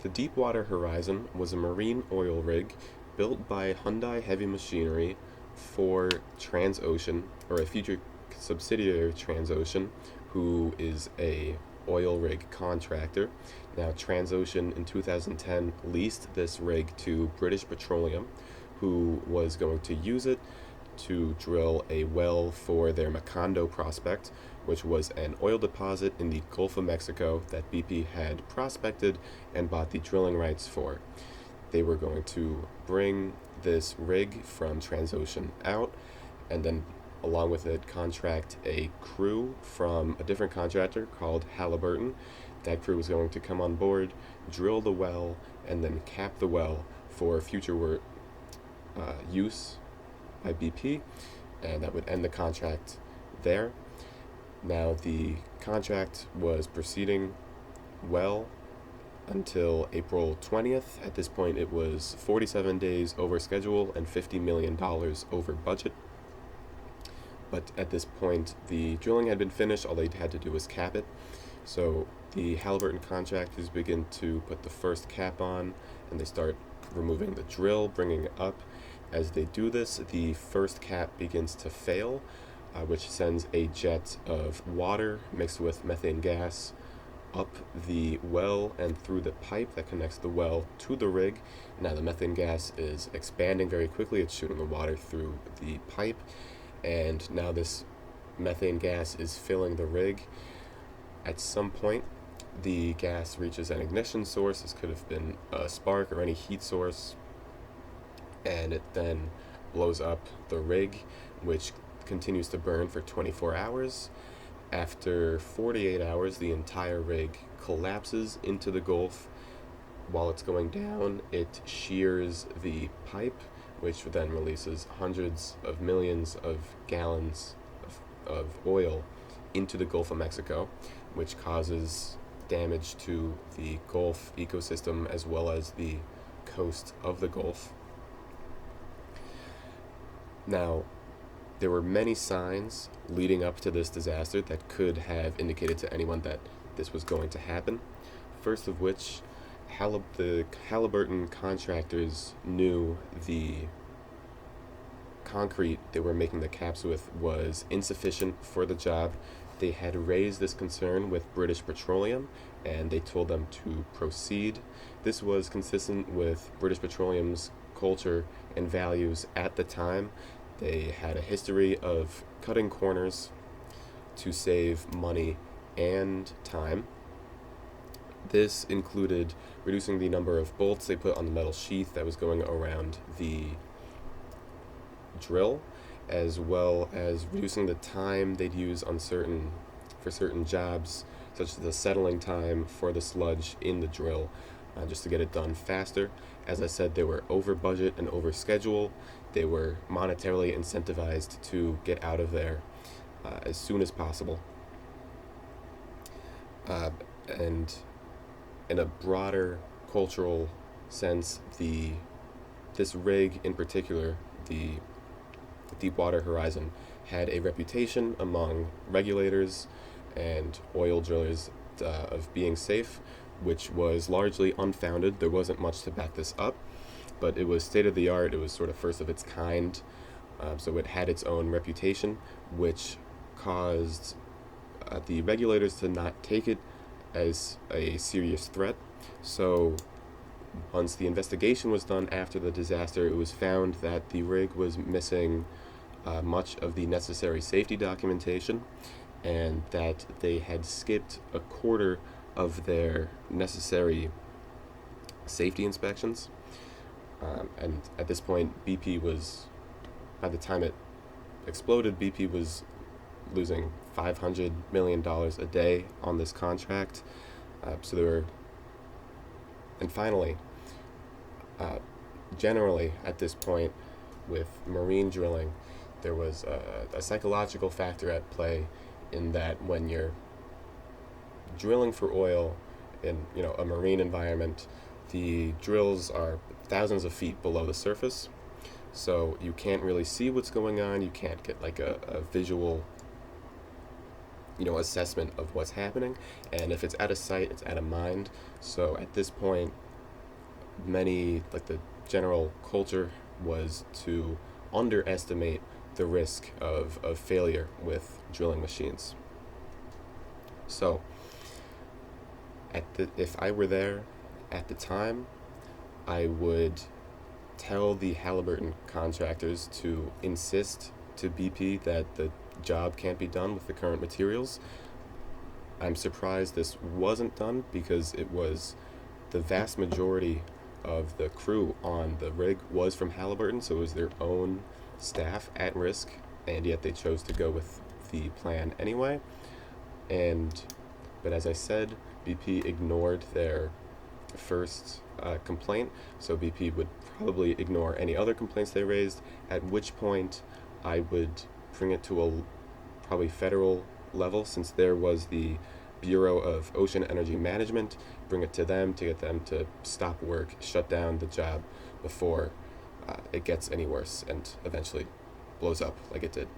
The Deepwater Horizon was a marine oil rig built by Hyundai Heavy Machinery for Transocean, or a future subsidiary of Transocean, who is a oil rig contractor. Now, Transocean in 2010 leased this rig to British Petroleum, who was going to use it to drill a well for their Macondo prospect, which was an oil deposit in the Gulf of Mexico that BP had prospected and bought the drilling rights for. They were going to bring this rig from Transocean out and then, along with it, contract a crew from a different contractor called Halliburton. That crew was going to come on board, drill the well, and then cap the well for future use by BP, and that would end the contract there. Now, the contract was proceeding well until April 20th. At this point, it was 47 days over schedule and $50 million over budget. But at this point, the drilling had been finished. All they had to do was cap it. So the Halliburton contractors begin to put the first cap on, and they start removing the drill, bringing it up. As they do this, the first cap begins to fail, which sends a jet of water mixed with methane gas up the well and through the pipe that connects the well to the rig. Now the methane gas is expanding very quickly. It's shooting the water through the pipe, and now this methane gas is filling the rig. At some point, the gas reaches an ignition source. This could have been a spark or any heat source, and it then blows up the rig, which continues to burn for 24 hours. After 48 hours, the entire rig collapses into the Gulf. While it's going down, it shears the pipe, which then releases hundreds of millions of gallons of oil into the Gulf of Mexico, which causes damage to the Gulf ecosystem as well as the coast of the Gulf. Now, there were many signs leading up to this disaster that could have indicated to anyone that this was going to happen. First of which, the Halliburton contractors knew the concrete they were making the caps with was insufficient for the job. They had raised this concern with British Petroleum, and they told them to proceed. This was consistent with British Petroleum's culture and values at the time. They had a history of cutting corners to save money and time. This included reducing the number of bolts they put on the metal sheath that was going around the drill, as well as reducing the time they'd use on certain jobs, such as the settling time for the sludge in the drill, just to get it done faster. As I said, they were over budget and over schedule. They were monetarily incentivized to get out of there as soon as possible. And in a broader cultural sense, this rig in particular, the Deepwater Horizon, had a reputation among regulators and oil drillers of being safe, which was largely unfounded. There wasn't much to back this up, but it was state of the art. It was sort of first of its kind, so it had its own reputation, which caused the regulators to not take it as a serious threat. So once the investigation was done after the disaster, it was found that the rig was missing much of the necessary safety documentation, and that they had skipped a quarter of their necessary safety inspections. And at this point, by the time it exploded, BP was losing $500 million a day on this contract. And finally, generally at this point with marine drilling, there was a psychological factor at play, in that when you're drilling for oil in a marine environment, the drills are thousands of feet below the surface, so you can't really see what's going on. You can't get like a visual assessment of what's happening, and if it's out of sight, it's out of mind. So at this point, the general culture was to underestimate the risk of failure with drilling machines. So, if I were there at the time, I would tell the Halliburton contractors to insist to BP that the job can't be done with the current materials. I'm surprised this wasn't done because it was the vast majority of the crew on the rig was from Halliburton, so it was their own staff at risk, and yet they chose to go with the plan anyway. And but as I said, BP ignored their first complaint, so BP would probably ignore any other complaints they raised, at which point I would bring it to a probably federal level, since there was the Bureau of Ocean Energy Management, bring it to them to get them to stop work, shut down the job before it gets any worse and eventually blows up like it did.